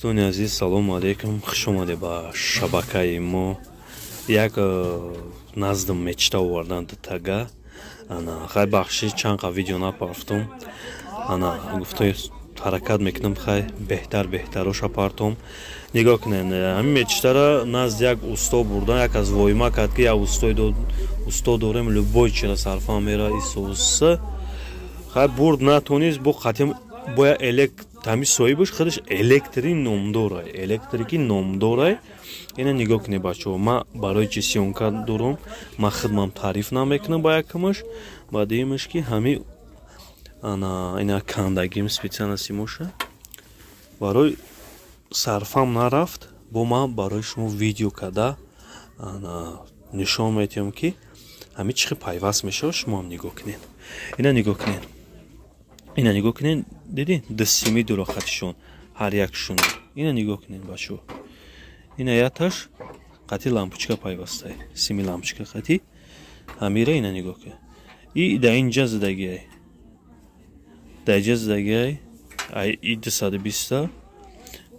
Дӯстони азиз, салому алейкум. Хуш омадед ба шабакаи мо. Як наздам мечта овардан тага. Хай бахши чанд қа видео напартум. Гуфта ҳаракат мекунам, хай беҳтароша партум. Нигоҳ кунед, ҳамин мечтара назд як усто бурдан, як аз воима кард ки як усто дорем, любой чира сарфа мера исоуса. Хай бурд натонист, бо қатъиян бояд тами соҳибаш худаш электрики номдорай. Ина нигоҳ кунед бачаҳо, ман барои чи сёнка дорам, ман худмам таъриф намекунам ба якамаш, ба дуюмаш ки ҳамин ина кандагим специально симоша барои сарфам нарафт, бо ман барои шумо видео карда нишон метиҳам ки ҳамин чӣ хел пайваст мешавад. Шумоам нигоҳ кунед, ина нигоҳ кунед, дидин дусими дурохатишон ҳар якшон. Ина нигоҳ кунед бачаҳо, ина яташ қатъи лампочка пайвастай, сими лампочка қатъи ҳамира. Ина нигоҳ кунед, и да инҷа задагиай, ай 220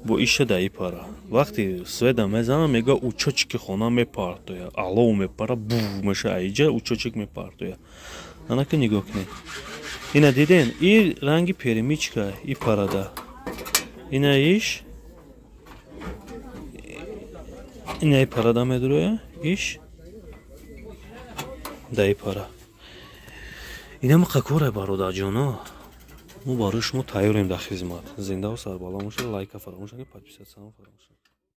бо иша да ипара. Вақте сведа мезанам, мега учочки хона мепартоя, алов мепара, був меша айҷа учочек мепартоя. Анака нигоҳ кунед, ина диден, и ранги перемичка, и парада, ина иш, ина и парада медуроя, иш да и пара. Ина ма қакора бародарҷоно, мо барои шумо тайёрем дар хизмат. Зинда ва сарбаланд бошед. Лайка фаромӯш накунед, подписатсияам фаромӯш накунед.